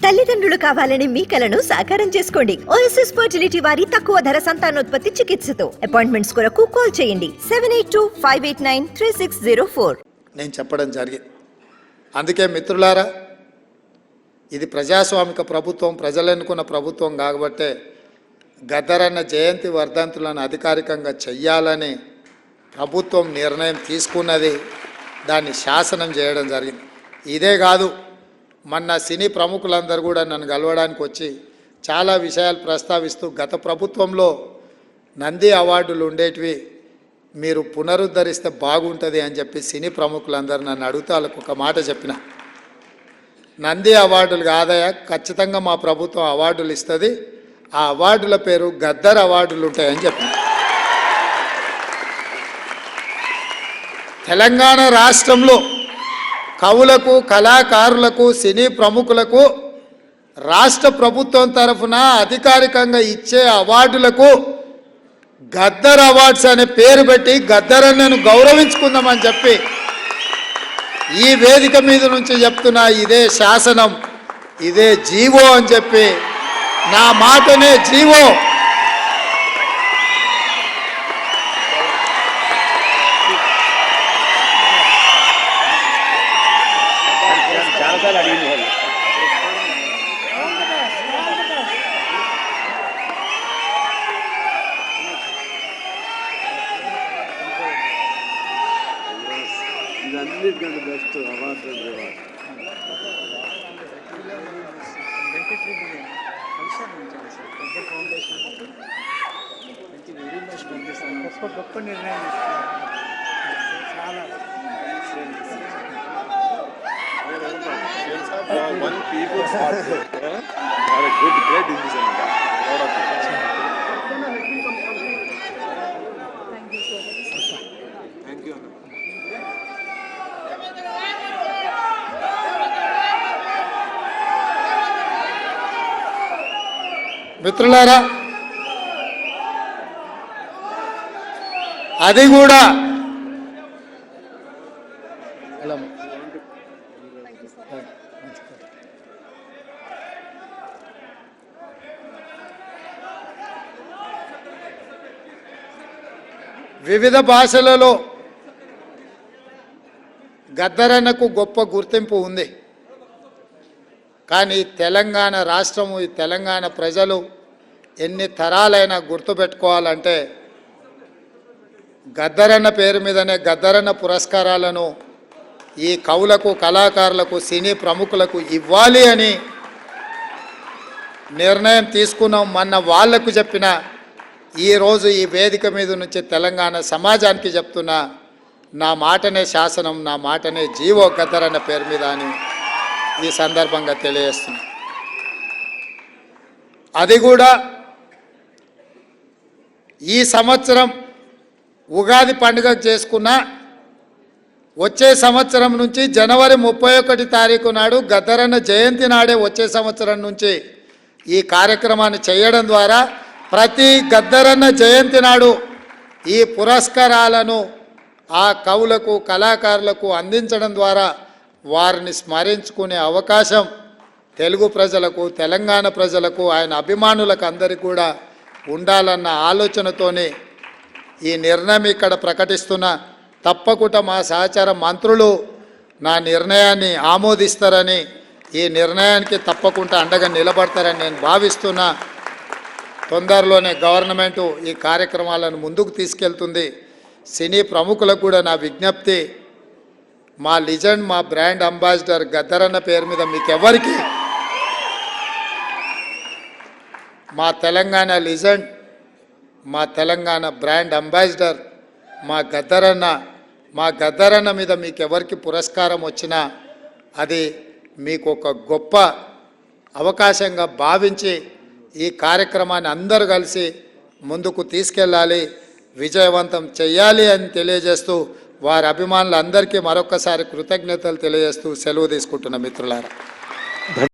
తల్లిదండ్రులు కావాలని మీ కలను సాకారం చేసుకోండి. ఓఎస్ఎస్ ఫర్టిలిటీ వారి తక్కువ ధర సంతానోత్పత్తి చికిత్సతో అపాయింట్మెంట్స్ కొరకు కాల్ చేయండి 7825893604. నేను చెప్పడం జరిగింది. అందుకే మిత్రులారా, ఇది ప్రజాస్వామిక ప్రభుత్వం, ప్రజలు ఎన్నుకున్న ప్రభుత్వం కాబట్టే గద్దరన్న జయంతి వర్ధంతులను అధికారికంగా చెయ్యాలని ప్రభుత్వం నిర్ణయం తీసుకున్నది. దాన్ని శాసనం చేయడం జరిగింది. ఇదే కాదు, మొన్న సినీ ప్రముఖులందరూ కూడా నన్ను కలవడానికి వచ్చి చాలా విషయాలు ప్రస్తావిస్తూ గత ప్రభుత్వంలో నంది అవార్డులు ఉండేటివి మీరు పునరుద్ధరిస్తే బాగుంటుంది అని చెప్పి సినీ ప్రముఖులందరూ నన్ను అడిగితే వాళ్ళకు ఒక మాట చెప్పిన, నంది అవార్డులు కాదయా, ఖచ్చితంగా మా ప్రభుత్వం అవార్డులు ఇస్తుంది, ఆ అవార్డుల పేరు గద్దర్ అవార్డులు ఉంటాయని చెప్పి. తెలంగాణ రాష్ట్రంలో కవులకు, కళాకారులకు, సినీ ప్రముఖులకు రాష్ట్ర ప్రభుత్వం తరఫున అధికారికంగా ఇచ్చే అవార్డులకు గద్దర్ అవార్డ్స్ అనే పేరు పెట్టి గద్దరన్నను గౌరవించుకుందామని చెప్పి ఈ వేదిక మీద నుంచి చెప్తున్నా. ఇదే శాసనం, ఇదే జీవో అని చెప్పి, నా మాటనే జీవో. ఇదన్నిటికంటే బెస్ట్ అవార్డు గొప్ప నిర్ణయం చాలా one people's heart are a good great decision. Thank you. మిత్రులారా, అది కూడా వివిధ భాషలలో గద్దరన్నకు గొప్ప గుర్తింపు ఉంది. కానీ తెలంగాణ రాష్ట్రము, ఈ తెలంగాణ ప్రజలు ఎన్ని తరాలైనా గుర్తుపెట్టుకోవాలంటే గద్దరన్న పేరు మీదనే గద్దరన్న పురస్కారాలను ఈ కవులకు, కళాకారులకు, సినీ ప్రముఖులకు ఇవ్వాలి అని నిర్ణయం తీసుకున్నాం. మొన్న వాళ్లకు చెప్పిన, ఈరోజు ఈ వేదిక మీద నుంచి తెలంగాణ సమాజానికి చెప్తున్నా, నా మాటనే శాసనం, నా మాటనే జీవో గద్దరన్న పేరు మీద అని ఈ సందర్భంగా తెలియజేస్తున్నా. అది కూడా ఈ సంవత్సరం ఉగాది పండుగ చేసుకున్న వచ్చే సంవత్సరం నుంచి జనవరి 31 తారీఖు నాడు గద్దరన్న జయంతి నాడే వచ్చే సంవత్సరం నుంచి ఈ కార్యక్రమాన్ని చేయడం ద్వారా ప్రతి గద్దరన్న జయంతి నాడు ఈ పురస్కారాలను ఆ కవులకు, కళాకారులకు అందించడం ద్వారా వారిని స్మరించుకునే అవకాశం తెలుగు ప్రజలకు, తెలంగాణ ప్రజలకు, ఆయన అభిమానులకు అందరికీ కూడా ఉండాలన్న ఆలోచనతోనే ఈ నిర్ణయం ఇక్కడ ప్రకటిస్తున్నా. తప్పకుండా మా సహచార మంత్రులు నా నిర్ణయాన్ని ఆమోదిస్తారని, ఈ నిర్ణయానికి తప్పకుండా అండగా నిలబడతారని నేను భావిస్తున్నా. తొందరలోనే గవర్నమెంటు ఈ కార్యక్రమాలను ముందుకు తీసుకెళ్తుంది. సినీ ప్రముఖులకు కూడా నా విజ్ఞప్తి, మా లిజెండ్, మా బ్రాండ్ అంబాసిడర్ గద్దరన్న పేరు మీద మీకెవరికి, మా తెలంగాణ లిజెండ్, మా తెలంగాణ బ్రాండ్ అంబాసిడర్ మా గద్దరన్న మీద మీకెవరికి పురస్కారం వచ్చినా అది మీకు ఒక గొప్ప అవకాశంగా భావించి ఈ కార్యక్రమాన్ని అందరూ కలిసి ముందుకు తీసుకెళ్ళాలి, విజయవంతం చేయాలి అని తెలియజేస్తూ వారి అభిమానులందరికీ మరొకసారి కృతజ్ఞతలు తెలియజేస్తూ సెలవు తీసుకుంటున్న మిత్రులారా.